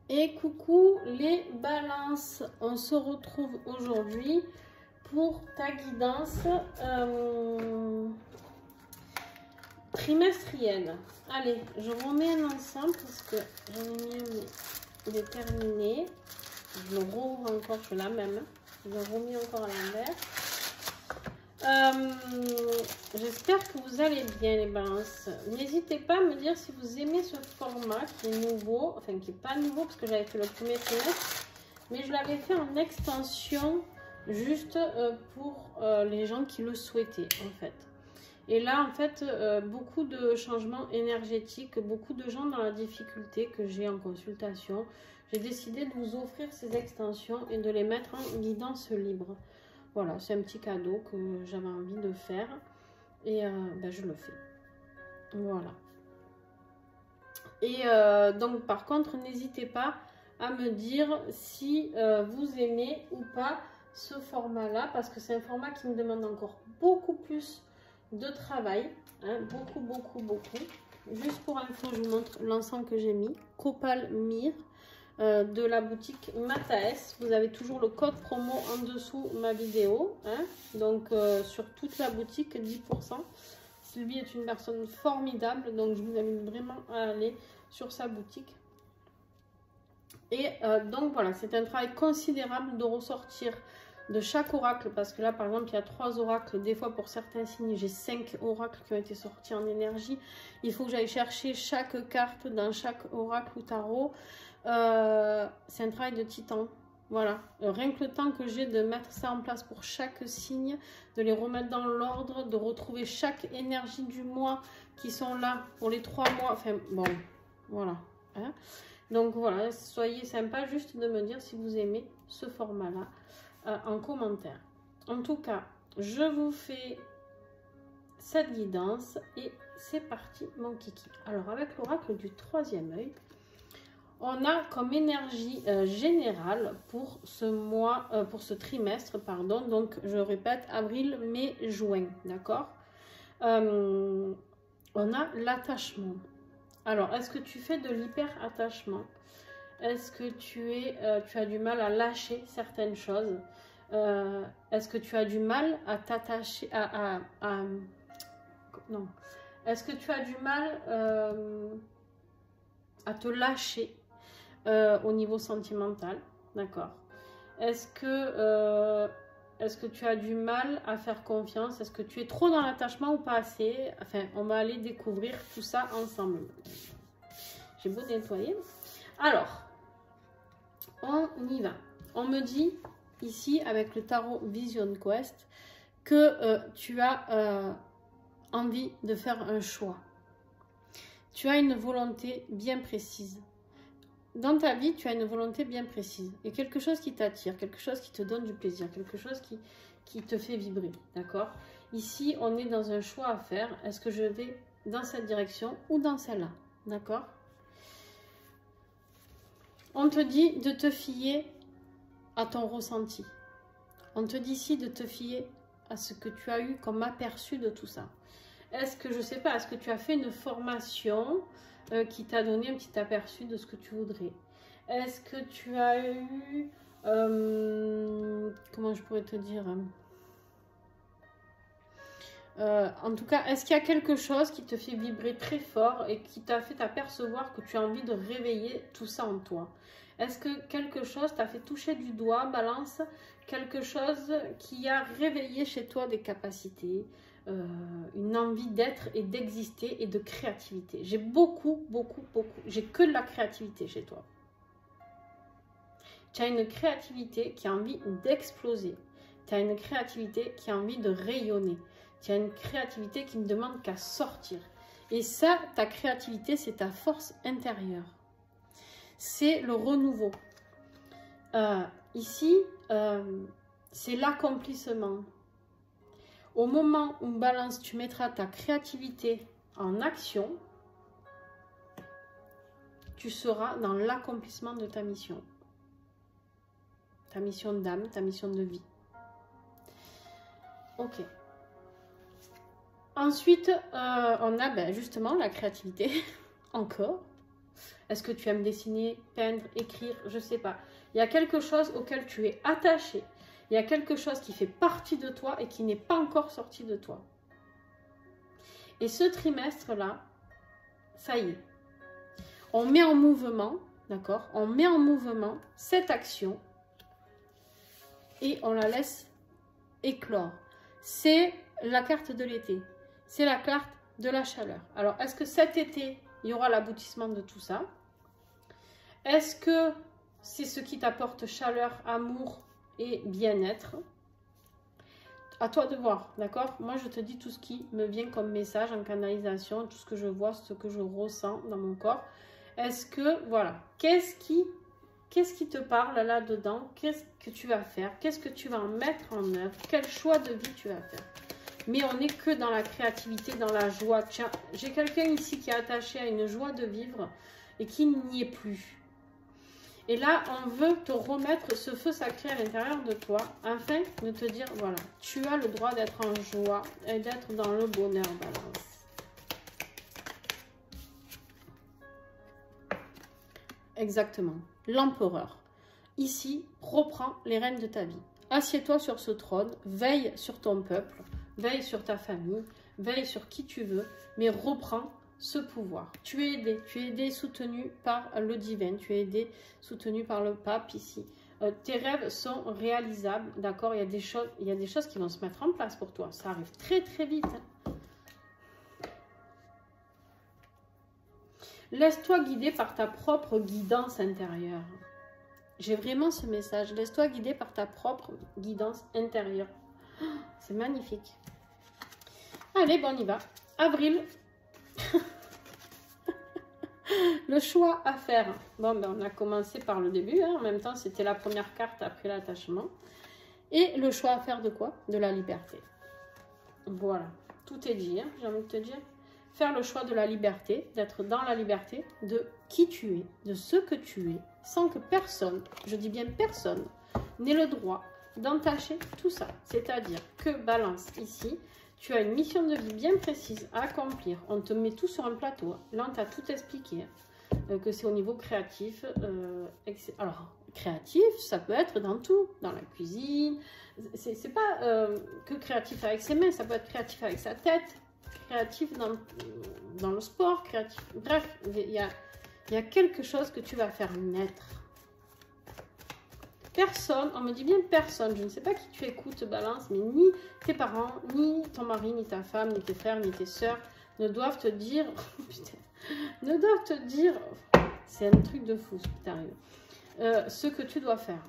Et coucou les balances, on se retrouve aujourd'hui pour ta guidance trimestrielle. Allez, je remets un ensemble parce que j'en ai mis un, il est terminé. Je le rouvre encore, je fais la même. Je le remets encore à l'envers. J'espère que vous allez bien les balances. N'hésitez pas à me dire si vous aimez ce format qui est nouveau, enfin qui n'est pas nouveau parce que j'avais fait le premier trimestre, mais je l'avais fait en extension juste pour les gens qui le souhaitaient en fait. Et là en fait beaucoup de changements énergétiques, beaucoup de gens dans la difficulté que j'ai en consultation. J'ai décidé de vous offrir ces extensions et de les mettre en guidance libre. Voilà, c'est un petit cadeau que j'avais envie de faire et ben, je le fais. Voilà. Et donc par contre, n'hésitez pas à me dire si vous aimez ou pas ce format-là parce que c'est un format qui me demande encore beaucoup plus de travail. Hein, beaucoup. Juste pour info, je vous montre l'ensemble que j'ai mis. Copal Mire. De la boutique Mataes. Vous avez toujours le code promo en dessous ma vidéo. Hein. Donc sur toute la boutique, 10%. Sylvie est une personne formidable. Donc je vous invite vraiment à aller sur sa boutique. Et donc voilà, c'est un travail considérable de ressortir de chaque oracle. Parce que là par exemple, il y a 3 oracles. Des fois pour certains signes, j'ai 5 oracles qui ont été sortis en énergie. Il faut que j'aille chercher chaque carte dans chaque oracle ou tarot. C'est un travail de titan. Voilà, rien que le temps que j'ai de mettre ça en place pour chaque signe, de les remettre dans l'ordre, de retrouver chaque énergie du mois qui sont là pour les 3 mois. Enfin bon, voilà. Hein. Donc voilà, soyez sympa juste de me dire si vous aimez ce format-là en commentaire. En tout cas, je vous fais cette guidance et c'est parti mon kiki. Alors avec l'oracle du 3e œil, on a comme énergie générale pour ce mois, pour ce trimestre, pardon, donc je répète, avril, mai, juin, d'accord. On a l'attachement. Alors, est-ce que tu fais de l'hyper-attachement? Est-ce que tu as du mal à lâcher certaines choses? Est-ce que tu as du mal à t'attacher non. Est-ce que tu as du mal à te lâcher au niveau sentimental, d'accord? Est-ce que tu as du mal à faire confiance? Est-ce que tu es trop dans l'attachement ou pas assez? Enfin, on va aller découvrir tout ça ensemble. J'ai beau nettoyer. Alors, on y va. On me dit ici, avec le tarot Vision Quest, que tu as envie de faire un choix. Tu as une volonté bien précise. Dans ta vie, tu as une volonté bien précise et quelque chose qui t'attire, quelque chose qui te donne du plaisir, quelque chose qui te fait vibrer, d'accord? Ici, on est dans un choix à faire. Est-ce que je vais dans cette direction ou dans celle-là, d'accord? On te dit de te fier à ton ressenti. On te dit ici de te fier à ce que tu as eu comme aperçu de tout ça. Est-ce que, je sais pas, est-ce que tu as fait une formation qui t'a donné un petit aperçu de ce que tu voudrais? Est-ce que tu as eu, comment je pourrais te dire, en tout cas, est-ce qu'il y a quelque chose qui te fait vibrer très fort et qui t'a fait t'apercevoir que tu as envie de réveiller tout ça en toi? Est-ce que quelque chose t'a fait toucher du doigt, balance, quelque chose qui a réveillé chez toi des capacités, une envie d'être et d'exister et de créativité? J'ai beaucoup, j'ai que de la créativité chez toi. Tu as une créativité qui a envie d'exploser. Tu as une créativité qui a envie de rayonner. Tu as une créativité qui ne demande qu'à sortir. Et ça, ta créativité, c'est ta force intérieure. C'est le renouveau. Ici, c'est l'accomplissement. Au moment où balance, tu mettras ta créativité en action, tu seras dans l'accomplissement de ta mission. Ta mission d'âme, ta mission de vie. Ok. Ensuite, on a justement la créativité, encore. Est-ce que tu aimes dessiner, peindre, écrire? Je ne sais pas. Il y a quelque chose auquel tu es attaché. Il y a quelque chose qui fait partie de toi et qui n'est pas encore sorti de toi. Et ce trimestre-là, ça y est. On met en mouvement, d'accord? On met en mouvement cette action et on la laisse éclore. C'est la carte de l'été. C'est la carte de la chaleur. Alors, est-ce que cet été, il y aura l'aboutissement de tout ça? Est-ce que c'est ce qui t'apporte chaleur, amour et bien-être? À toi de voir, d'accord? Moi, je te dis tout ce qui me vient comme message en canalisation, tout ce que je vois, ce que je ressens dans mon corps. Est-ce que, voilà, qu'est-ce qui te parle là-dedans? Qu'est-ce que tu vas faire? Qu'est-ce que tu vas en mettre en œuvre? Quel choix de vie tu vas faire? Mais on n'est que dans la créativité, dans la joie. Tiens, j'ai quelqu'un ici qui est attaché à une joie de vivre et qui n'y est plus. Et là, on veut te remettre ce feu sacré à l'intérieur de toi afin de te dire, voilà, tu as le droit d'être en joie et d'être dans le bonheur, Balance. Exactement. L'empereur. Ici, reprends les rênes de ta vie. Assieds-toi sur ce trône, veille sur ton peuple, veille sur ta famille, veille sur qui tu veux, mais reprends ce pouvoir. Tu es aidé, soutenu par le divin, tu es aidé, soutenu par le pape ici. Tes rêves sont réalisables, d'accord? Il y a des choses qui vont se mettre en place pour toi. Ça arrive très très vite. Hein. Laisse-toi guider par ta propre guidance intérieure. J'ai vraiment ce message. Laisse-toi guider par ta propre guidance intérieure. C'est magnifique. Allez, bon, on y va. Avril. Le choix à faire. Bon, ben, on a commencé par le début. Hein. En même temps, c'était la première carte après l'attachement. Et le choix à faire de quoi? De la liberté. Voilà. Tout est dit, hein, j'ai envie de te dire. Faire le choix de la liberté, d'être dans la liberté de qui tu es, de ce que tu es, sans que personne, je dis bien personne, n'ait le droit d'entacher tout ça. C'est-à-dire que Balance, ici, tu as une mission de vie bien précise à accomplir. On te met tout sur un plateau. Là, on t'a tout expliqué. Que c'est au niveau créatif. Alors, créatif, ça peut être dans tout. Dans la cuisine. C'est pas que créatif avec ses mains. Ça peut être créatif avec sa tête. Créatif dans le sport. Créatif. Bref, il y a quelque chose que tu vas faire naître. Personne, on me dit bien personne, je ne sais pas qui tu écoutes, Balance, mais ni tes parents, ni ton mari, ni ta femme, ni tes frères, ni tes soeurs ne doivent te dire, putain, ne doivent te dire, c'est un truc de fou ce qui t'arrive, ce que tu dois faire.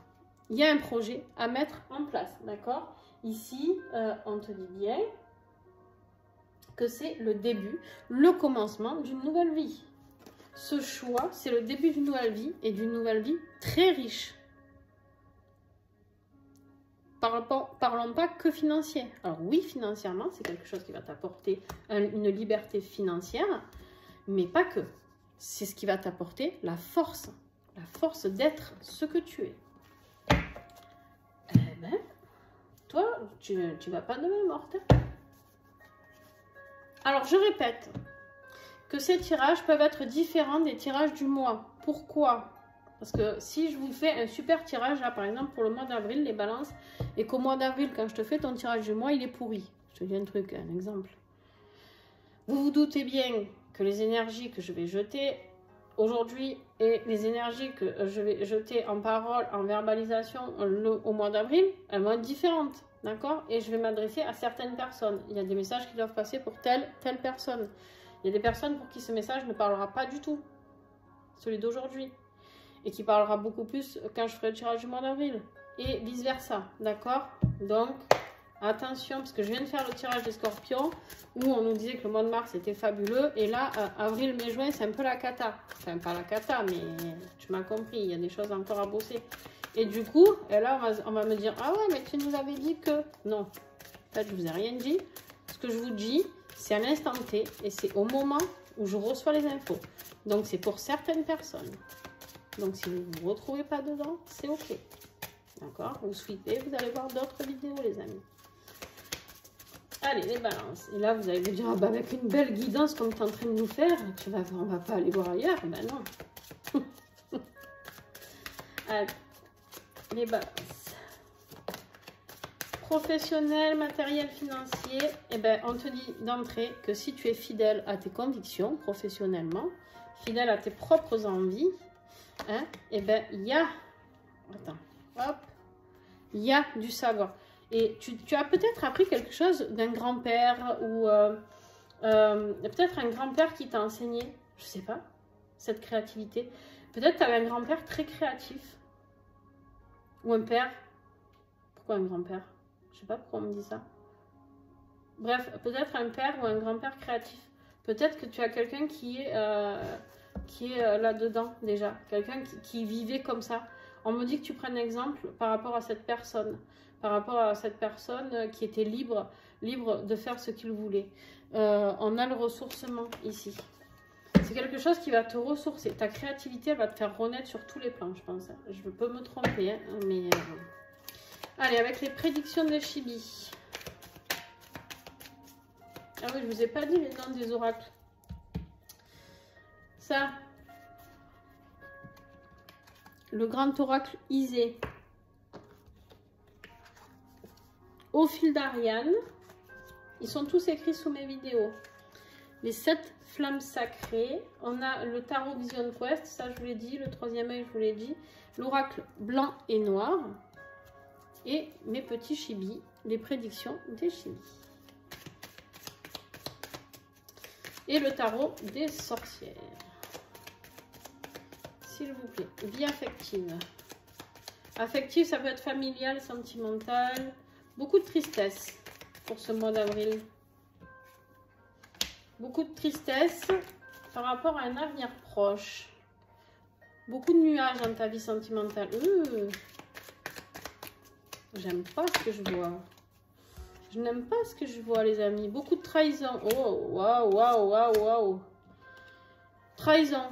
Il y a un projet à mettre en place, d'accord? Ici, on te dit bien que c'est le début, le commencement d'une nouvelle vie. Ce choix, c'est le début d'une nouvelle vie et d'une nouvelle vie très riche. Parlons pas que financier. Alors oui, financièrement, c'est quelque chose qui va t'apporter une liberté financière, mais pas que. C'est ce qui va t'apporter la force d'être ce que tu es. Eh ben, toi, tu vas pas de même morte. Alors, je répète que ces tirages peuvent être différents des tirages du mois. Pourquoi ? Parce que si je vous fais un super tirage, là par exemple pour le mois d'avril, les balances, et qu'au mois d'avril, quand je te fais ton tirage du mois, il est pourri. Je te dis un truc, un exemple. Vous vous doutez bien que les énergies que je vais jeter aujourd'hui et les énergies que je vais jeter en parole, en verbalisation au mois d'avril, elles vont être différentes. D'accord? Et je vais m'adresser à certaines personnes. Il y a des messages qui doivent passer pour telle personne. Il y a des personnes pour qui ce message ne parlera pas du tout. Celui d'aujourd'hui. Et qui parlera beaucoup plus quand je ferai le tirage du mois d'avril. Et vice versa, d'accord? Donc, attention, parce que je viens de faire le tirage des scorpions, où on nous disait que le mois de mars était fabuleux, et là, avril, mai, juin, c'est un peu la cata. Enfin, pas la cata, mais tu m'as compris, il y a des choses encore à bosser. Et du coup, et là, on va me dire, ah ouais, mais tu nous avais dit que... Non, en fait, je vous ai rien dit. Ce que je vous dis, c'est à l'instant T, et c'est au moment où je reçois les infos. Donc, c'est pour certaines personnes. Donc, si vous ne vous retrouvez pas dedans, c'est OK. D'accord? Vous suivez, vous allez voir d'autres vidéos, les amis. Allez, les balances. Et là, vous allez me dire, ah bah, avec une belle guidance comme tu es en train de nous faire, on va pas aller voir ailleurs. Ben non. Allez, les balances. Professionnel, matériel, financier. Eh ben, on te dit d'entrée que si tu es fidèle à tes convictions professionnellement, fidèle à tes propres envies, hein, eh ben, il y a... Attends, hop. Il y a du savoir. Et tu as peut-être appris quelque chose d'un grand-père ou peut-être un grand-père qui t'a enseigné, je sais pas, cette créativité. Peut-être tu avais un grand-père très créatif. Ou un père. Pourquoi un grand-père? Je sais pas pourquoi on me dit ça. Bref, peut-être un père ou un grand-père créatif. Peut-être que tu as quelqu'un qui est là-dedans déjà. Quelqu'un qui vivait comme ça. On me dit que tu prennes exemple par rapport à cette personne. Par rapport à cette personne qui était libre de faire ce qu'il voulait. On a le ressourcement ici. C'est quelque chose qui va te ressourcer. Ta créativité va te faire renaître sur tous les plans, je pense. Je peux me tromper, hein, mais... Allez, avec les prédictions des chibis. Ah oui, je vous ai pas dit les noms des oracles. Ça. Le grand oracle Isée. Au fil d'Ariane. Ils sont tous écrits sous mes vidéos. Les 7 flammes sacrées. On a le tarot Vision Quest, ça je vous l'ai dit. Le troisième œil, je vous l'ai dit. L'oracle blanc et noir. Et mes petits chibis, les prédictions des chibis. Et le tarot des sorcières. S'il vous plaît. Vie affective. Affective, ça peut être familial, sentimental. Beaucoup de tristesse pour ce mois d'avril. Beaucoup de tristesse par rapport à un avenir proche. Beaucoup de nuages dans ta vie sentimentale. J'aime pas ce que je vois. Je n'aime pas ce que je vois, les amis. Beaucoup de trahison. Oh, waouh, waouh, waouh, waouh. Trahison.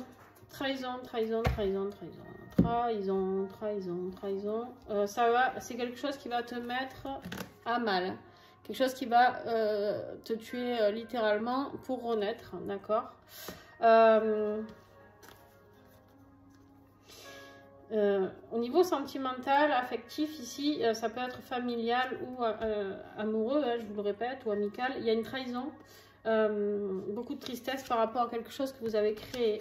Trahison, trahison, trahison, trahison. Trahison, trahison, trahison. Ça va, c'est quelque chose qui va te mettre à mal. Quelque chose qui va te tuer littéralement pour renaître, d'accord? Au niveau sentimental, affectif, ici, ça peut être familial ou amoureux, hein, je vous le répète, ou amical. Il y a une trahison, beaucoup de tristesse par rapport à quelque chose que vous avez créé.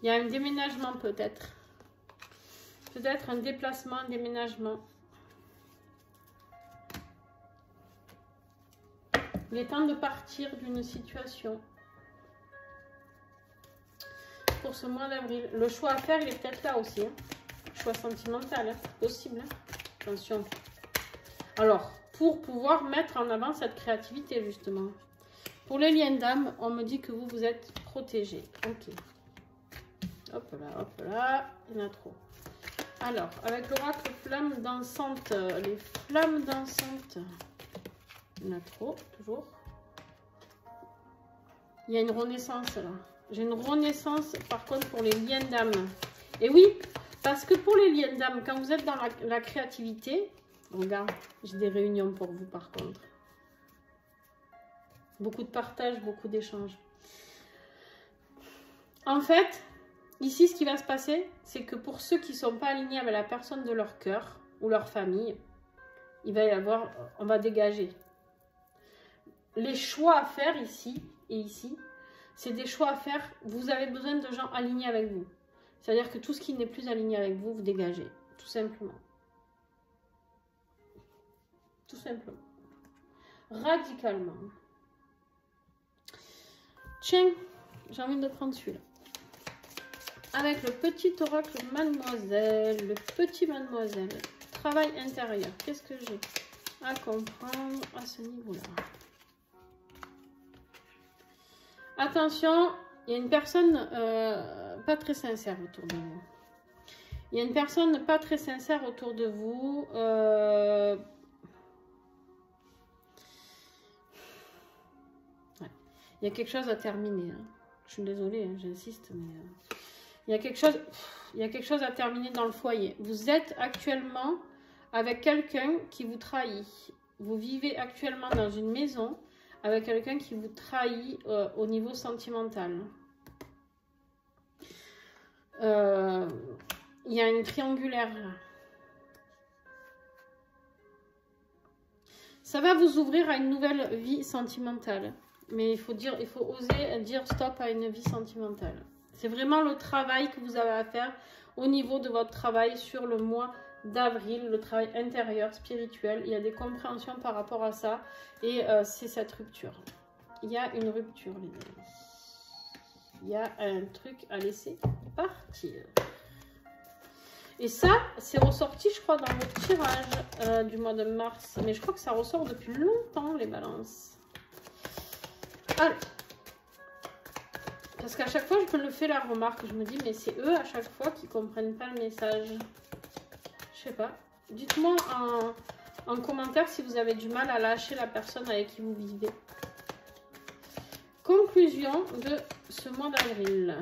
Il y a un déménagement peut-être. Peut-être un déplacement, un déménagement. Il est temps de partir d'une situation. Pour ce mois d'avril. Le choix à faire, il est peut-être là aussi. Hein. Choix sentimental, hein. Possible. Hein. Attention. Alors, pour pouvoir mettre en avant cette créativité, justement. Pour les liens d'âme, on me dit que vous êtes protégés. Ok. Hop là, il y en a trop. Alors, avec l'oracle flamme dansante, les flammes dansantes, il y en a trop, toujours. Il y a une renaissance là. J'ai une renaissance par contre pour les liens d'âme. Et oui, parce que pour les liens d'âme, quand vous êtes dans la créativité, regarde, j'ai des réunions pour vous par contre. Beaucoup de partage, beaucoup d'échanges. En fait, ici, ce qui va se passer, c'est que pour ceux qui ne sont pas alignés avec la personne de leur cœur ou leur famille, il va y avoir, on va dégager. Les choix à faire ici et ici, c'est des choix à faire. Vous avez besoin de gens alignés avec vous. C'est-à-dire que tout ce qui n'est plus aligné avec vous, vous dégagez. Tout simplement. Tout simplement. Radicalement. Tiens, j'ai envie de prendre celui-là. Avec le petit oracle mademoiselle, le petit mademoiselle, travail intérieur. Qu'est-ce que j'ai à comprendre à ce niveau-là? Attention, il y a une personne pas très sincère autour de vous. Il y a une personne pas très sincère autour de vous. Ouais. Il y a quelque chose à terminer. Hein. Je suis désolée, hein, j'insiste, mais il y a quelque chose à terminer dans le foyer. Vous êtes actuellement avec quelqu'un qui vous trahit. Vous vivez actuellement dans une maison avec quelqu'un qui vous trahit au niveau sentimental. Il y a une triangulaire là. Ça va vous ouvrir à une nouvelle vie sentimentale. Mais il faut oser dire stop à une vie sentimentale. C'est vraiment le travail que vous avez à faire au niveau de votre travail sur le mois d'avril, le travail intérieur, spirituel. Il y a des compréhensions par rapport à ça. Et c'est cette rupture. Il y a une rupture, les amis. Il y a un truc à laisser partir. Et ça, c'est ressorti, je crois, dans le tirage du mois de mars. Mais je crois que ça ressort depuis longtemps, les balances. Alors, parce qu'à chaque fois, je me le fais la remarque. Je me dis, mais c'est eux, à chaque fois, qui ne comprennent pas le message. Je sais pas. Dites-moi en commentaire si vous avez du mal à lâcher la personne avec qui vous vivez. Conclusion de ce mois d'avril.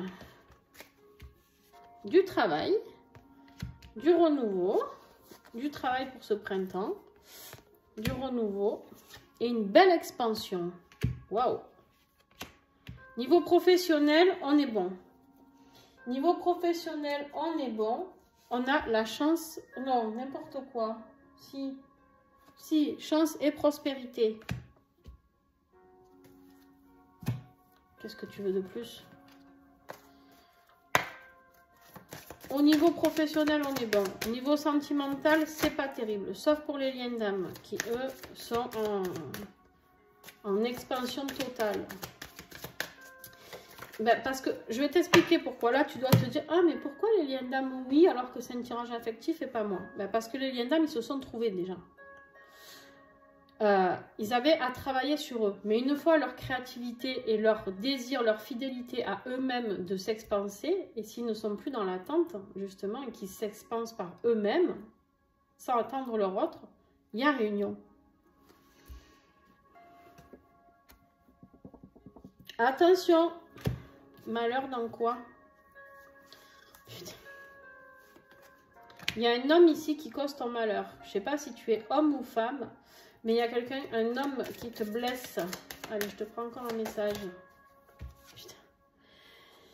Du travail. Du renouveau, du travail pour ce printemps, du renouveau et une belle expansion. Waouh! Niveau professionnel, on est bon. Niveau professionnel, on est bon. On a la chance, non, n'importe quoi. Si, chance et prospérité. Qu'est-ce que tu veux de plus? Au niveau professionnel, on est bon. Au niveau sentimental, c'est pas terrible. Sauf pour les liens d'âme qui, eux, sont en expansion totale. Ben, parce que je vais t'expliquer pourquoi. Là, tu dois te dire, ah, mais pourquoi les liens d'âme, oui, alors que c'est un tirage affectif et pas moi? Ben, parce que les liens d'âme, ils se sont trouvés déjà. Ils avaient à travailler sur eux. Mais une fois leur créativité et leur désir, leur fidélité à eux-mêmes de s'expanser, et s'ils ne sont plus dans l'attente, justement, et qu'ils s'expansent par eux-mêmes, sans attendre leur autre, il y a réunion. Attention, malheur dans quoi? Putain. Il y a un homme ici qui cause ton malheur. Je ne sais pas si tu es homme ou femme, mais il y a quelqu'un, un homme qui te blesse. Allez, je te prends encore un message. Putain.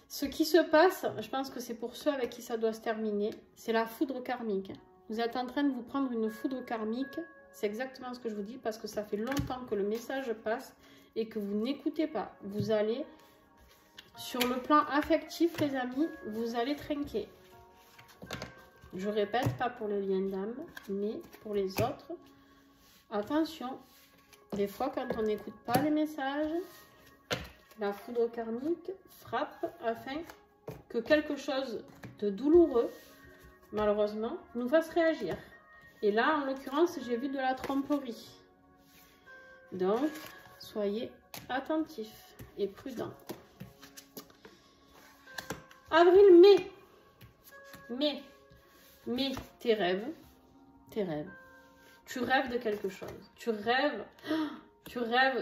Ce qui se passe, je pense que c'est pour ceux avec qui ça doit se terminer, c'est la foudre karmique. Vous êtes en train de vous prendre une foudre karmique. C'est exactement ce que je vous dis parce que ça fait longtemps que le message passe et que vous n'écoutez pas. Vous allez, sur le plan affectif, les amis, vous allez trinquer. Je répète, pas pour les liens d'âme, mais pour les autres. Attention, des fois quand on n'écoute pas les messages, la foudre karmique frappe afin que quelque chose de douloureux, malheureusement, nous fasse réagir. Et là, en l'occurrence, j'ai vu de la tromperie. Donc, soyez attentifs et prudents. Avril, mai, tes rêves. Tu rêves de quelque chose. Tu rêves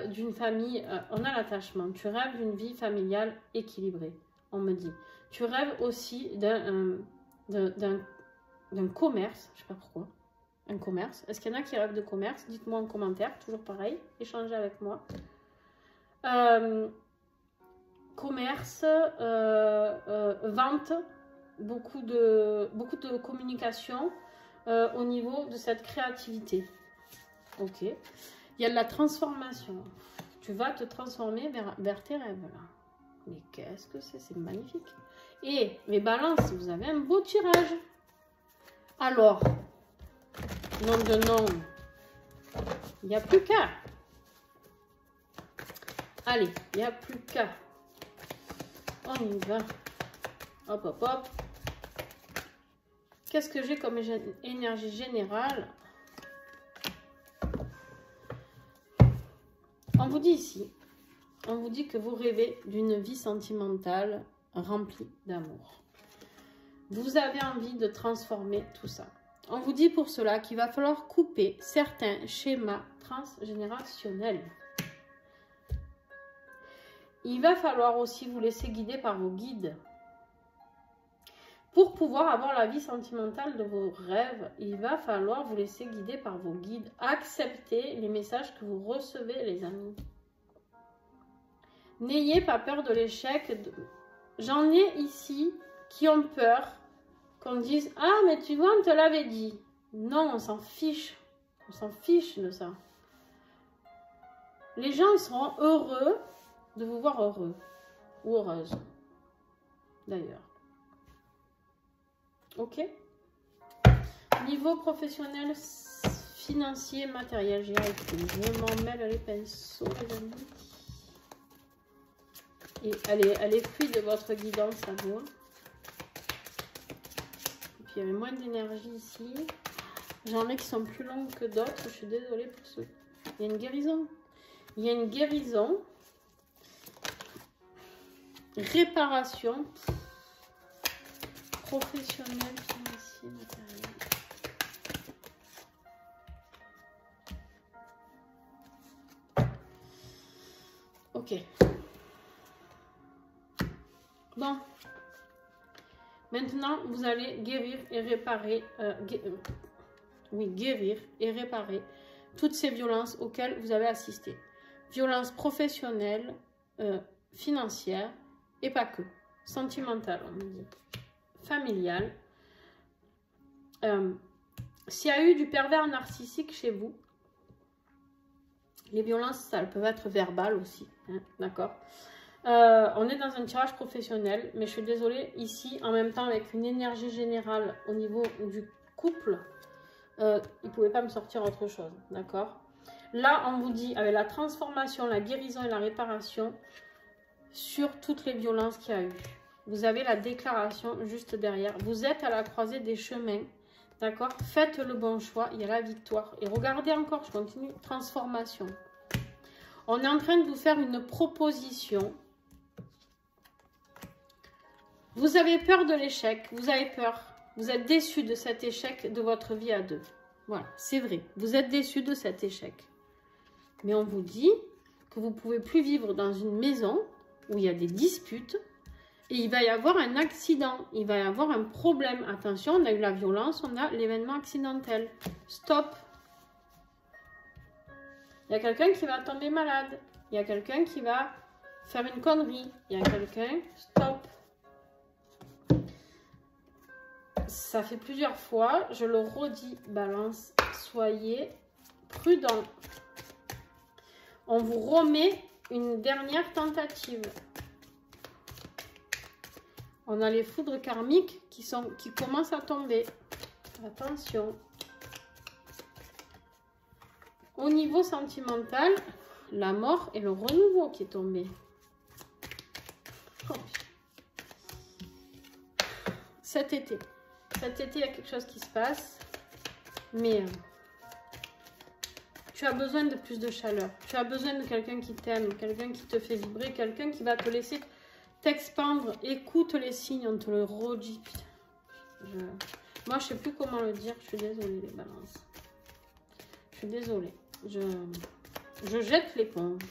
d'une famille, on a l'attachement. Tu rêves d'une vie familiale équilibrée, on me dit. Tu rêves aussi d'un commerce, je ne sais pas pourquoi. Un commerce. Est-ce qu'il y en a qui rêvent de commerce? Dites-moi en commentaire, toujours pareil. Échangez avec moi. Commerce, vente, beaucoup de communication au niveau de cette créativité. Ok. Il y a de la transformation. Tu vas te transformer vers tes rêves là. Mais qu'est-ce que c'est? C'est magnifique. Et mes balances, vous avez un beau tirage. Alors, nom de nom, il n'y a plus qu'à. Allez, il n'y a plus qu'à. On y va. Hop, hop, hop. Qu'est-ce que j'ai comme énergie générale? On vous dit ici, on vous dit que vous rêvez d'une vie sentimentale remplie d'amour. Vous avez envie de transformer tout ça. On vous dit pour cela qu'il va falloir couper certains schémas transgénérationnels. Il va falloir aussi vous laisser guider par vos guides. Pour pouvoir avoir la vie sentimentale de vos rêves, il va falloir vous laisser guider par vos guides. Acceptez les messages que vous recevez, les amis. N'ayez pas peur de l'échec. J'en ai ici qui ont peur qu'on dise « Ah, mais tu vois, on te l'avait dit ». Non, on s'en fiche. On s'en fiche de ça. Les gens, ils seront heureux de vous voir heureux ou heureuse. D'ailleurs. Ok? Niveau professionnel, financier, matériel, j'ai arrêté. Je m'en mêle les pinceaux, les amis. Et elle est fluide de votre guidance à vous. Et puis il y avait moins d'énergie ici. J'en ai qui sont plus longues que d'autres. Je suis désolée pour ceux. Il y a une guérison. Il y a une guérison. Réparation. Professionnelle, financier, matériel. Ok. Bon. Maintenant, vous allez guérir et réparer. Oui, guérir et réparer toutes ces violences auxquelles vous avez assisté. Violences professionnelles, financières et pas que. Sentimentales, on me dit. Familiales. S'il y a eu du pervers narcissique chez vous, les violences, ça peuvent être verbales aussi. Hein, d'accord? On est dans un tirage professionnel, mais je suis désolée, ici, en même temps, avec une énergie générale au niveau du couple, il ne pouvait pas me sortir autre chose, d'accord? Là, on vous dit, avec la transformation, la guérison et la réparation, sur toutes les violences qu'il y a eu. Vous avez la déclaration juste derrière. Vous êtes à la croisée des chemins, d'accord? Faites le bon choix, il y a la victoire. Et regardez encore, je continue, transformation. On est en train de vous faire une proposition. Vous avez peur de l'échec, vous avez peur. Vous êtes déçu de cet échec de votre vie à deux. Voilà, c'est vrai. Vous êtes déçu de cet échec. Mais on vous dit que vous ne pouvez plus vivre dans une maison où il y a des disputes et il va y avoir un accident. Il va y avoir un problème. Attention, on a eu la violence, on a l'événement accidentel. Stop. Il y a quelqu'un qui va tomber malade. Il y a quelqu'un qui va faire une connerie. Il y a quelqu'un... Stop. Ça fait plusieurs fois, je le redis, balance, soyez prudents. On vous remet une dernière tentative. On a les foudres karmiques qui commencent à tomber. Attention. Au niveau sentimental, la mort et le renouveau qui est tombé. Oh. Cet été, il y a quelque chose qui se passe, mais tu as besoin de plus de chaleur. Tu as besoin de quelqu'un qui t'aime, quelqu'un qui te fait vibrer, quelqu'un qui va te laisser t'expandre. Écoute les signes, on te le redit. Moi, je sais plus comment le dire. Je suis désolée, les balances. Je suis désolée. Je jette l'éponge.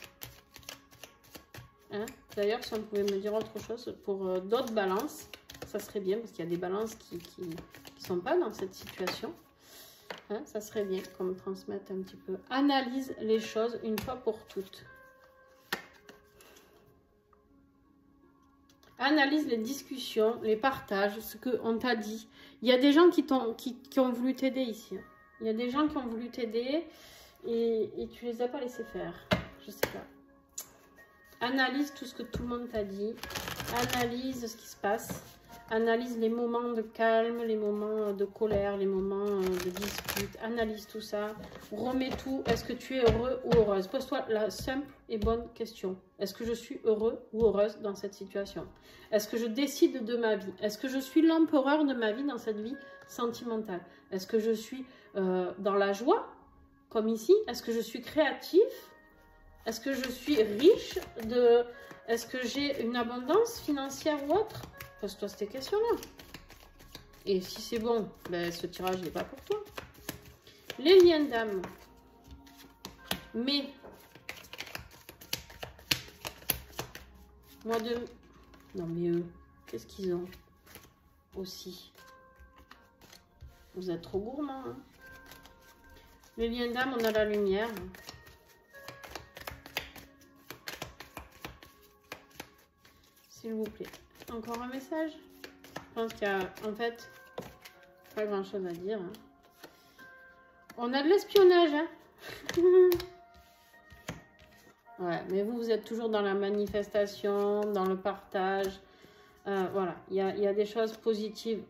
Hein? D'ailleurs, si on pouvait me dire autre chose pour d'autres balances, ça serait bien, parce qu'il y a des balances qui sont pas dans cette situation. Hein, ça serait bien qu'on me transmette un petit peu. Analyse les choses une fois pour toutes. Analyse les discussions, les partages, ce qu'on t'a dit. Il y a des gens qui ont voulu t'aider ici. Hein. Il y a des gens qui ont voulu t'aider et tu les as pas laissés faire. Je sais pas. Analyse tout ce que tout le monde t'a dit. Analyse ce qui se passe. Analyse les moments de calme, les moments de colère, les moments de dispute. Analyse tout ça. Remets tout. Est-ce que tu es heureux ou heureuse? Pose-toi la simple et bonne question. Est-ce que je suis heureux ou heureuse dans cette situation? Est-ce que je décide de ma vie? Est-ce que je suis l'empereur de ma vie dans cette vie sentimentale? Est-ce que je suis dans la joie, comme ici? Est-ce que je suis créatif? Est-ce que je suis riche? Est-ce que j'ai une abondance financière ou autre? Pose-toi ces questions-là. Et si c'est bon, ben, ce tirage n'est pas pour toi. Les liens d'âme. Mais, non mais eux, qu'est-ce qu'ils ont aussi? Vous êtes trop gourmands. Hein? Les liens d'âme, on a la lumière. S'il vous plaît. Encore un message? Je pense qu'il y a, en fait, pas grand chose à dire. Hein. On a de l'espionnage, hein. Ouais, mais vous êtes toujours dans la manifestation, dans le partage. Voilà, il y a des choses positives.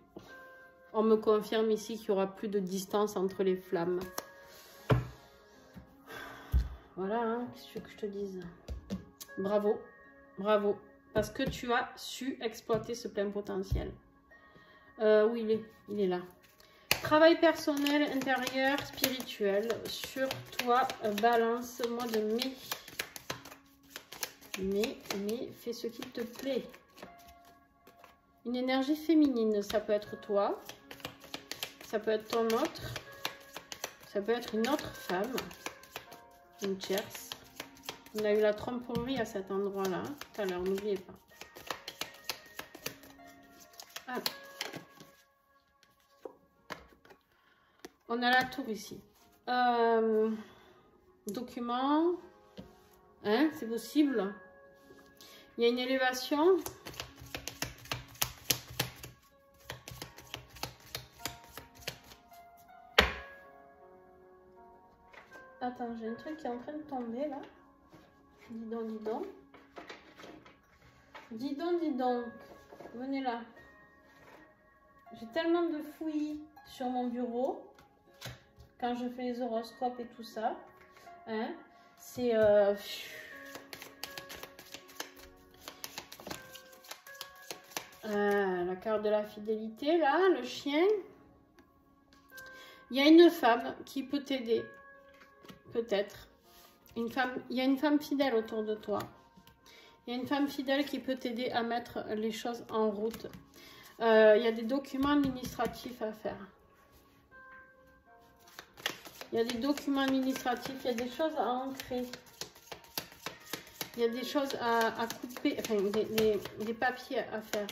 On me confirme ici qu'il y aura plus de distance entre les flammes. Voilà, hein, qu'est-ce que je te dise? Bravo, bravo. Parce que tu as su exploiter ce plein potentiel. Où il est là. Travail personnel, intérieur, spirituel. Sur toi, balance, mois de mai. Mais fais ce qu'il te plaît. Une énergie féminine, ça peut être toi. Ça peut être ton autre. Ça peut être une autre femme. Une tierce. On a eu la tromperie à cet endroit-là, tout à l'heure, n'oubliez pas. Alors. On a la tour ici. Document. Hein, c'est possible. Il y a une élévation. Attends, j'ai un truc qui est en train de tomber là. Dis donc, dis donc. Dis donc, dis donc. Venez là. J'ai tellement de fouillis sur mon bureau. Quand je fais les horoscopes et tout ça. Hein, c'est... la carte de la fidélité, là, le chien. Il y a une femme qui peut t'aider. Peut-être. Il y a une femme fidèle autour de toi. Il y a une femme fidèle qui peut t'aider à mettre les choses en route. Il y a des documents administratifs à faire. Il y a des documents administratifs, il y a des choses à ancrer. Il y a des choses à couper, enfin des papiers à faire.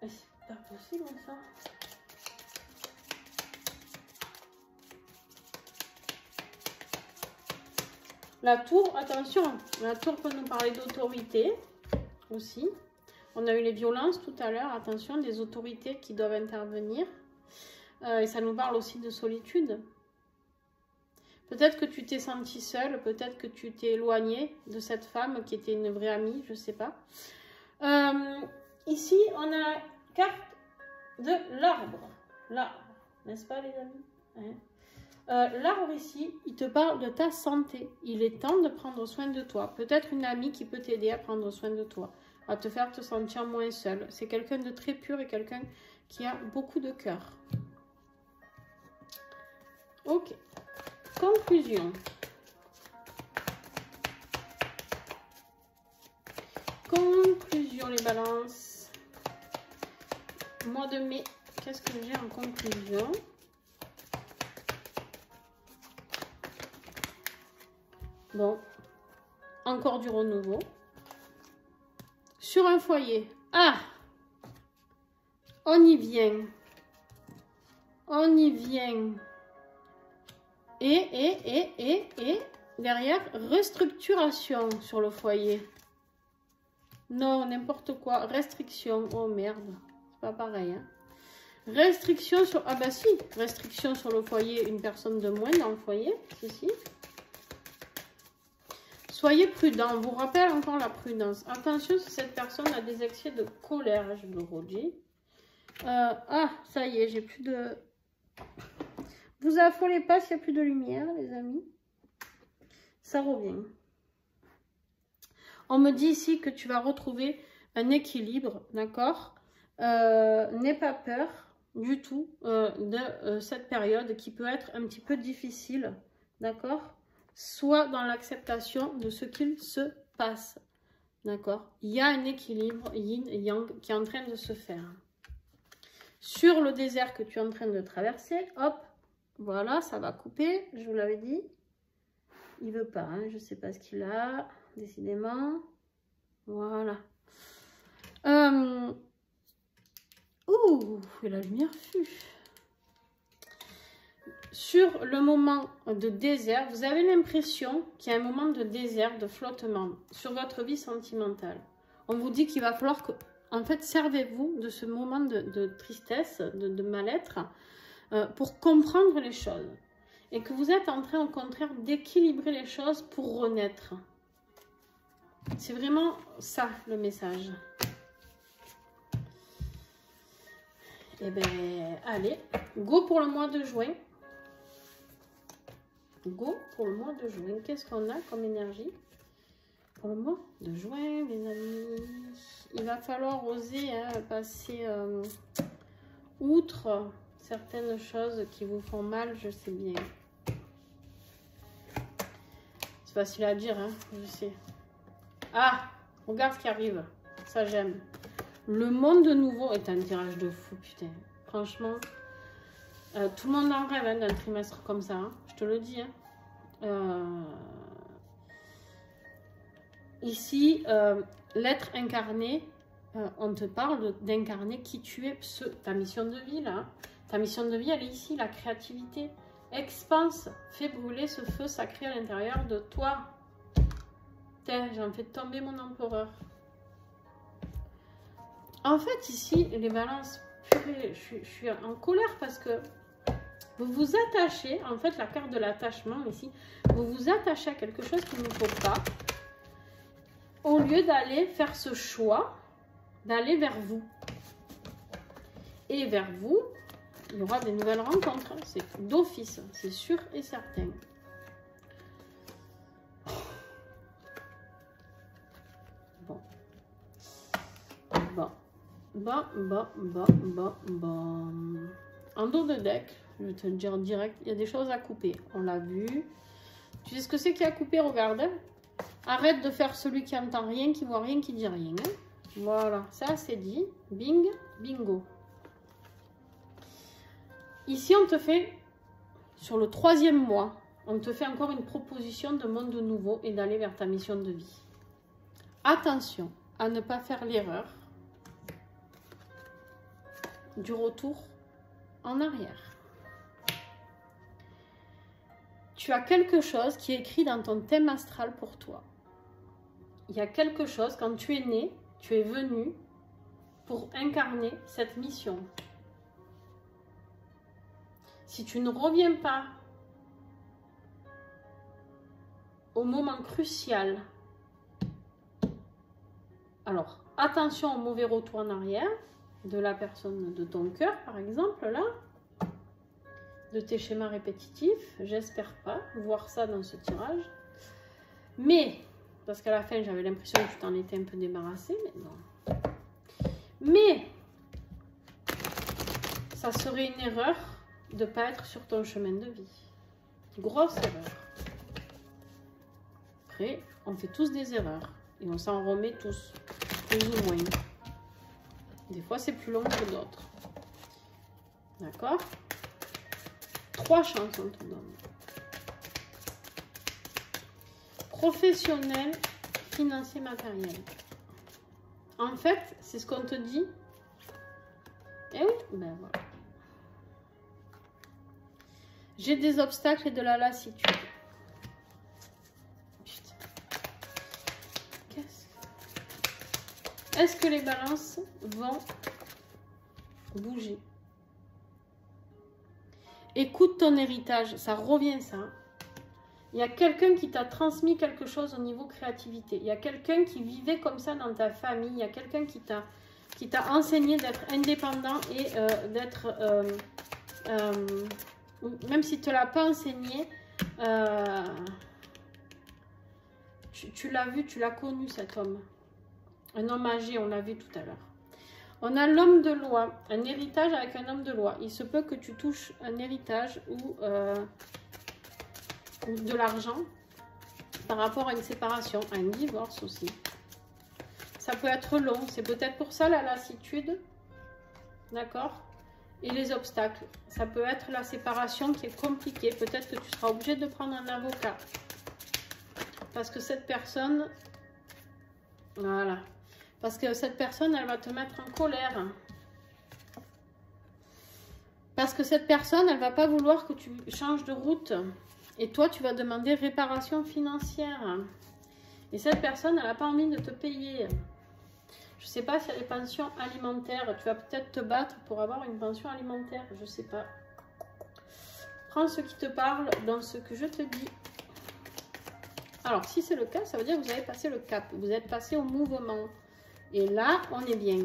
C'est pas possible ça. La tour, attention, la tour peut nous parler d'autorité aussi. On a eu les violences tout à l'heure, attention, des autorités qui doivent intervenir. Et ça nous parle aussi de solitude. Peut-être que tu t'es senti seule, peut-être que tu t'es éloignée de cette femme qui était une vraie amie, je ne sais pas. Ici, on a la carte de l'arbre. L'arbre, n'est-ce pas les amis, hein? L'arbre ici, il te parle de ta santé. Il est temps de prendre soin de toi. Peut-être une amie qui peut t'aider à prendre soin de toi, à te faire te sentir moins seule. C'est quelqu'un de très pur et quelqu'un qui a beaucoup de cœur. Ok. Conclusion. Conclusion les balances. Mois de mai, qu'est-ce que j'ai en conclusion? Bon, encore du renouveau. Sur un foyer. Ah! On y vient. On y vient. Et derrière, restructuration sur le foyer. Non, n'importe quoi. Restriction. Oh merde. C'est pas pareil, hein. Restriction sur... Ah bah si. Restriction sur le foyer. Une personne de moins dans le foyer. Si. Soyez prudent. On vous rappelle encore la prudence. Attention si cette personne a des excès de colère, je vous redis. Ah, ça y est, j'ai plus de... Vous affolez pas s'il n'y a plus de lumière, les amis. Ça revient. On me dit ici que tu vas retrouver un équilibre, d'accord? N'aie pas peur du tout de cette période qui peut être un petit peu difficile, d'accord? Soit dans l'acceptation de ce qu'il se passe, d'accord? Il y a un équilibre yin et yang qui est en train de se faire. Sur le désert que tu es en train de traverser, hop, voilà, ça va couper, je vous l'avais dit. Il veut pas, hein, je sais pas ce qu'il a, décidément. Voilà. Ouh, et la lumière fut. sur le moment de désert, vous avez l'impression qu'il y a un moment de désert, de flottement sur votre vie sentimentale. On vous dit qu'il va falloir que, en fait, servez-vous de ce moment de tristesse, de mal-être, pour comprendre les choses. Et que vous êtes en train, au contraire, d'équilibrer les choses pour renaître. C'est vraiment ça, le message. Eh bien, allez, go pour le mois de juin. Go pour le mois de juin. Qu'est-ce qu'on a comme énergie pour le mois de juin, mes amis? Il va falloir oser passer outre certaines choses qui vous font mal, je sais bien. C'est facile à dire, hein, je sais. Ah, regarde ce qui arrive. Ça, j'aime. Le monde nouveau est un tirage de fou, putain. Franchement, tout le monde en rêve hein, d'un trimestre comme ça. Hein, je te le dis. Hein. Ici, l'être incarné, on te parle d'incarner qui tu es, ta mission de vie là. Ta mission de vie, elle est ici, la créativité. Expanse, fais brûler ce feu sacré à l'intérieur de toi. Tiens, j'en fais tomber mon empereur. En fait, ici, les balances, purée, je suis en colère parce que vous vous attachez, en fait, la carte de l'attachement ici, vous vous attachez à quelque chose qu'il ne faut pas, au lieu d'aller faire ce choix, d'aller vers vous. Et vers vous, il y aura des nouvelles rencontres, c'est d'office, c'est sûr et certain. Bon. En dos de deck, je vais te le dire en direct, il y a des choses à couper. On l'a vu. Tu sais ce que c'est qu'il y a à couper? Regarde. Arrête de faire celui qui n'entend rien, qui voit rien, qui dit rien. Hein. Voilà, ça c'est dit. Bing, bingo. Ici, on te fait, sur le 3e mois, on te fait encore une proposition de monde nouveau et d'aller vers ta mission de vie. Attention à ne pas faire l'erreur du retour en arrière. Tu as quelque chose qui est écrit dans ton thème astral pour toi. Il y a quelque chose, quand tu es né, tu es venu pour incarner cette mission. Si tu ne reviens pas au moment crucial, alors attention au mauvais retour en arrière de la personne de ton cœur, par exemple, là, de tes schémas répétitifs, j'espère pas voir ça dans ce tirage, mais, parce qu'à la fin j'avais l'impression que tu t'en étais un peu débarrassé, mais non. Mais, ça serait une erreur de ne pas être sur ton chemin de vie. Grosse erreur. Après, on fait tous des erreurs, et on s'en remet tous, plus ou moins. Des fois, c'est plus long que d'autres. D'accord? 3 chances, on te donne. Professionnel, financier, matériel. En fait, c'est ce qu'on te dit. Eh oui, ben voilà. J'ai des obstacles et de la lassitude. Putain. Est-ce que les balances vont bouger? Écoute ton héritage, ça revient ça. Il y a quelqu'un qui t'a transmis quelque chose au niveau créativité. Il y a quelqu'un qui vivait comme ça dans ta famille. Il y a quelqu'un qui t'a enseigné d'être indépendant et d'être... même si tu ne l'as pas enseigné, tu l'as vu, tu l'as connu cet homme. Un homme âgé, on l'a vu tout à l'heure. On a l'homme de loi, un héritage avec un homme de loi. Il se peut que tu touches un héritage ou de l'argent par rapport à une séparation, à un divorce aussi. Ça peut être long, c'est peut-être pour ça la lassitude, d'accord? Et les obstacles, ça peut être la séparation qui est compliquée. Peut-être que tu seras obligé de prendre un avocat. Parce que cette personne, voilà. Parce que cette personne, elle va te mettre en colère. Parce que cette personne, elle va pas vouloir que tu changes de route. Et toi, tu vas demander réparation financière. Et cette personne, elle n'a pas envie de te payer. Je sais pas s'il y a des pensions alimentaires. Tu vas peut-être te battre pour avoir une pension alimentaire. Je sais pas. Prends ce qui te parle dans ce que je te dis. Alors, si c'est le cas, ça veut dire que vous avez passé le cap. Vous êtes passé au mouvement. Et là, on est bien.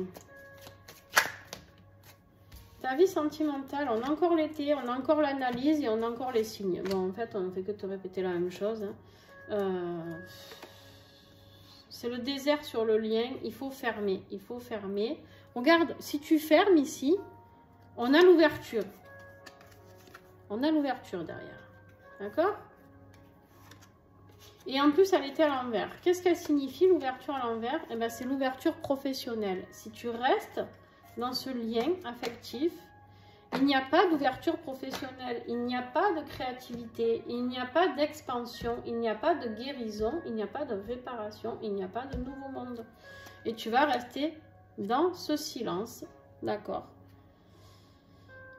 Ta vie sentimentale, on a encore l'été, on a encore l'analyse et on a encore les signes. Bon, en fait, on ne fait que te répéter la même chose. C'est le désert sur le lien. Il faut fermer. Il faut fermer. Regarde, si tu fermes ici, on a l'ouverture. On a l'ouverture derrière. D'accord? Et en plus, elle était à l'envers. Qu'est-ce qu'elle signifie, l'ouverture à l'envers? Eh bien, c'est l'ouverture professionnelle. Si tu restes dans ce lien affectif, il n'y a pas d'ouverture professionnelle, il n'y a pas de créativité, il n'y a pas d'expansion, il n'y a pas de guérison, il n'y a pas de réparation, il n'y a pas de nouveau monde. Et tu vas rester dans ce silence, d'accord?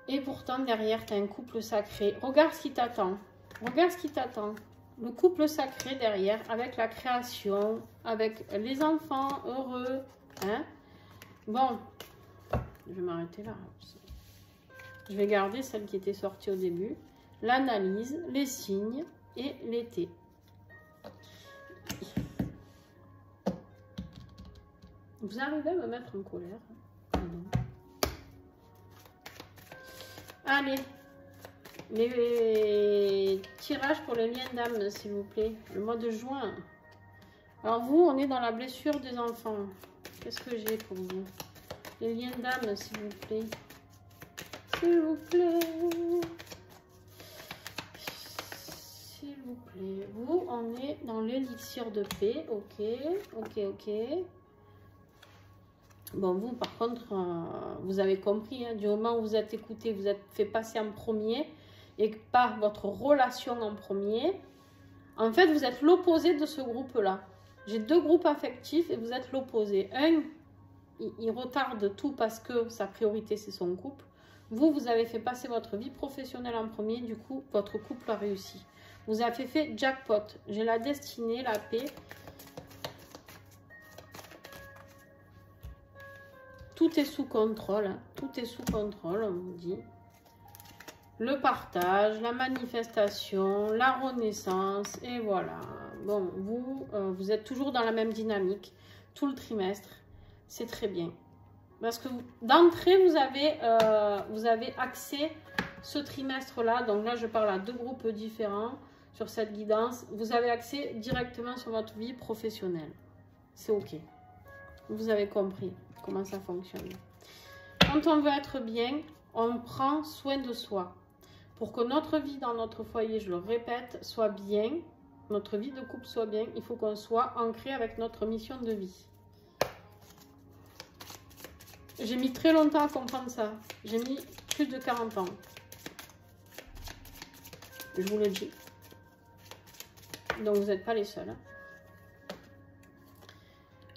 Et pourtant, derrière, tu as un couple sacré. Regarde ce qui t'attend. Regarde ce qui t'attend. Le couple sacré derrière, avec la création, avec les enfants heureux. Hein? Bon, je vais m'arrêter là. Je vais garder celle qui était sortie au début. L'analyse, les signes et l'été. Vous arrivez à me mettre en colère? Allez, les tirages pour les liens d'âme, s'il vous plaît. Le mois de juin. Alors vous, on est dans la blessure des enfants. Qu'est-ce que j'ai pour vous? Les liens d'âme, s'il vous plaît. S'il vous plaît. S'il vous plaît. Vous, on est dans l'élixir de paix. Ok, ok, ok. Bon, vous, par contre, vous avez compris, hein, du moment où vous êtes écouté, vous êtes fait passer en premier, et par votre relation en premier, en fait, vous êtes l'opposé de ce groupe-là. J'ai deux groupes affectifs et vous êtes l'opposé. Un, il retarde tout parce que sa priorité, c'est son couple. Vous, vous avez fait passer votre vie professionnelle en premier, du coup, votre couple a réussi. Vous avez fait jackpot. J'ai la destinée, la paix. Tout est sous contrôle, hein. Tout est sous contrôle, on vous dit. Le partage, la manifestation, la renaissance, et voilà. Bon, vous êtes toujours dans la même dynamique, tout le trimestre, c'est très bien. Parce que d'entrée, vous avez accès ce trimestre-là, donc là, je parle à deux groupes différents sur cette guidance. Vous avez accès directement sur votre vie professionnelle. C'est OK. Vous avez compris comment ça fonctionne. Quand on veut être bien, on prend soin de soi. Pour que notre vie dans notre foyer, je le répète, soit bien, notre vie de couple soit bien, il faut qu'on soit ancré avec notre mission de vie. J'ai mis très longtemps à comprendre ça. J'ai mis plus de 40 ans. Je vous le dis. Donc vous n'êtes pas les seuls. Hein.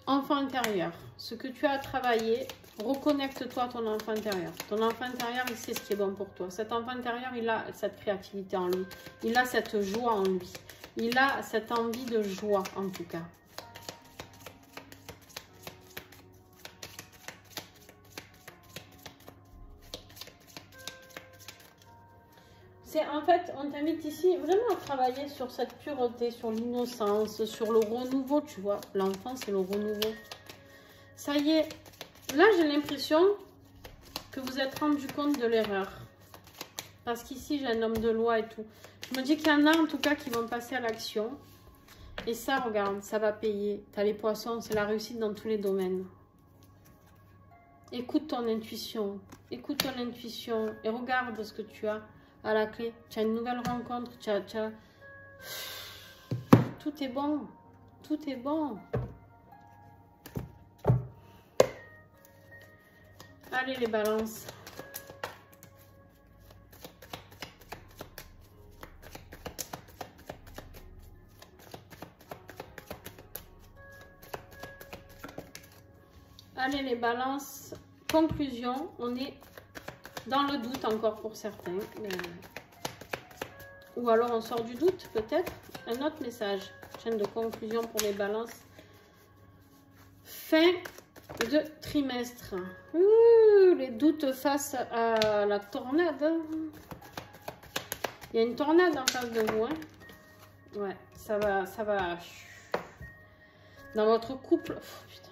Enfant intérieur, ce que tu as à travailler, reconnecte-toi à ton enfant intérieur. Ton enfant intérieur, il sait ce qui est bon pour toi. Cet enfant intérieur, il a cette créativité en lui. Il a cette joie en lui. Il a cette envie de joie, en tout cas. En fait, on t'invite ici vraiment à travailler sur cette pureté, sur l'innocence, sur le renouveau, tu vois. L'enfant, c'est le renouveau. Ça y est, là, j'ai l'impression que vous êtes rendu compte de l'erreur. Parce qu'ici, j'ai un homme de loi et tout. Je me dis qu'il y en a, en tout cas, qui vont passer à l'action. Et ça, regarde, ça va payer. Tu as les poissons, c'est la réussite dans tous les domaines. Écoute ton intuition. Écoute ton intuition et regarde ce que tu as. À la clé, tu as une nouvelle rencontre, tout est bon, tout est bon. Allez les balances. Allez les balances, conclusion, on est Dans le doute encore pour certains. Ou alors on sort du doute peut-être. Un autre message. Chaîne de conclusion pour les balances. Fin de trimestre. Ouh, les doutes face à la tornade. Il y a une tornade en face de vous. Hein. Ouais, ça va. Dans votre couple. Oh, putain.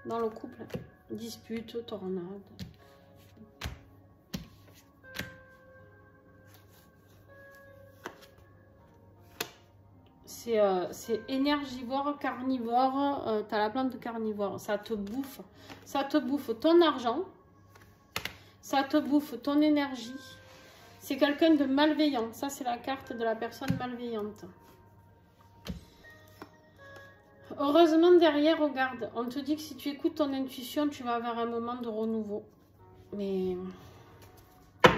Dans le couple. Dispute, tornade. C'est énergivore, carnivore. Tu as la plante carnivore. Ça te bouffe. Ça te bouffe ton argent. Ça te bouffe ton énergie. C'est quelqu'un de malveillant. Ça, c'est la carte de la personne malveillante. Heureusement, derrière, regarde. On te dit que si tu écoutes ton intuition, tu vas avoir un moment de renouveau. Mais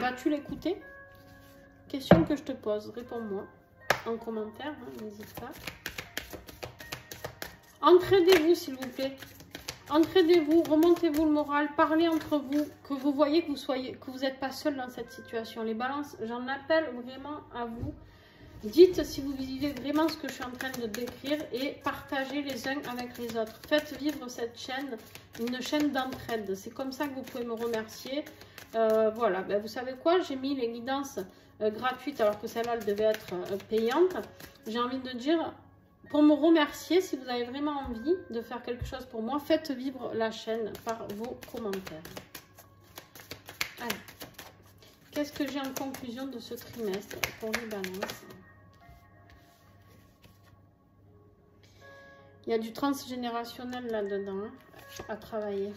vas-tu l'écouter? Question que je te pose. Réponds-moi en commentaire. Hein, n'hésite pas. Entraidez-vous, s'il vous plaît. Entraidez-vous, remontez-vous le moral, parlez entre vous, que vous voyez que vous n'êtes pas seul dans cette situation. Les balances, j'en appelle vraiment à vous. Dites si vous vivez vraiment ce que je suis en train de décrire et partagez les uns avec les autres. Faites vivre cette chaîne, une chaîne d'entraide. C'est comme ça que vous pouvez me remercier. Voilà, ben, vous savez quoi, j'ai mis les guidances gratuites alors que celle-là, elle devait être payante. J'ai envie de dire... Pour me remercier, si vous avez vraiment envie de faire quelque chose pour moi, faites vivre la chaîne par vos commentaires. Allez. Qu'est-ce que j'ai en conclusion de ce trimestre pour les balances? Il y a du transgénérationnel là-dedans hein, à travailler.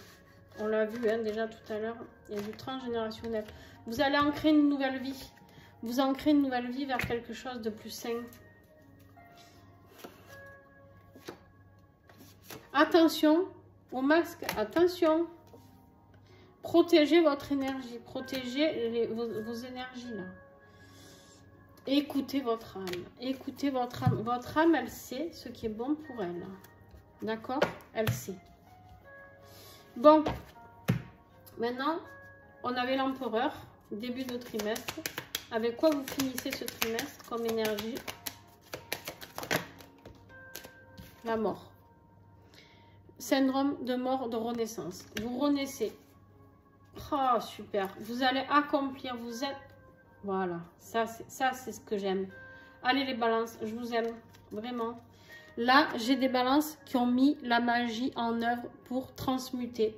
On l'a vu hein, déjà tout à l'heure. Il y a du transgénérationnel. Vous allez ancrer une nouvelle vie. Vous ancrez une nouvelle vie vers quelque chose de plus sain. Attention au masque, attention. Protégez votre énergie, protégez vos énergies là. Écoutez votre âme, écoutez votre âme. Votre âme, elle sait ce qui est bon pour elle. D'accord? Elle sait. Bon, maintenant, on avait l'empereur, début de trimestre. Avec quoi vous finissez ce trimestre comme énergie? La mort. Syndrome de mort de renaissance. Vous renaissez. Oh, super. Vous allez accomplir. Vous êtes... Voilà. Ça, c'est ce que j'aime. Allez, les balances. Je vous aime. Vraiment. Là, j'ai des balances qui ont mis la magie en œuvre pour transmuter,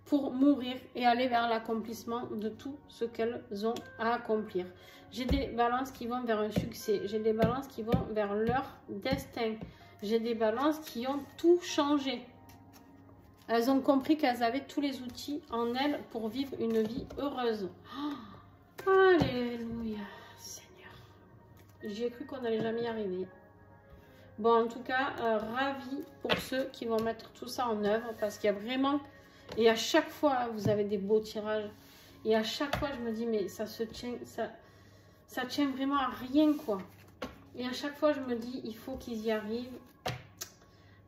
pour mourir et aller vers l'accomplissement de tout ce qu'elles ont à accomplir. J'ai des balances qui vont vers un succès. J'ai des balances qui vont vers leur destin. J'ai des balances qui ont tout changé. Elles ont compris qu'elles avaient tous les outils en elles pour vivre une vie heureuse. Oh, alléluia, Seigneur. J'ai cru qu'on n'allait jamais y arriver. Bon, en tout cas, ravi pour ceux qui vont mettre tout ça en œuvre. Parce qu'il y a vraiment... Et à chaque fois, vous avez des beaux tirages. Et à chaque fois, je me dis, mais ça se tient... Ça tient vraiment à rien, quoi. Et à chaque fois, je me dis, il faut qu'ils y arrivent.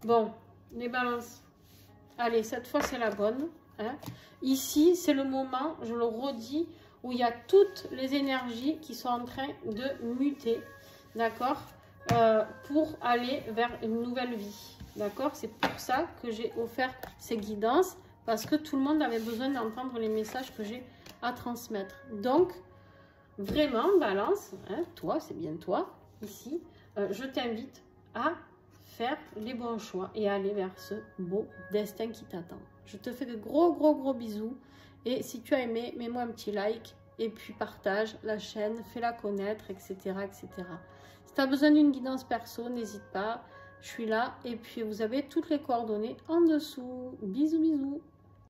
Bon, les balances. Allez, cette fois, c'est la bonne. Hein. Ici, c'est le moment, je le redis, où il y a toutes les énergies qui sont en train de muter. D'accord, pour aller vers une nouvelle vie. D'accord, c'est pour ça que j'ai offert ces guidances. Parce que tout le monde avait besoin d'entendre les messages que j'ai à transmettre. Donc, vraiment, balance, hein, toi, c'est bien toi, ici, je t'invite à faire les bons choix et aller vers ce beau destin qui t'attend. Je te fais de gros bisous et si tu as aimé, mets-moi un petit like et puis partage la chaîne, fais-la connaître, etc. etc. Si tu as besoin d'une guidance perso, n'hésite pas, je suis là et puis vous avez toutes les coordonnées en dessous. Bisous.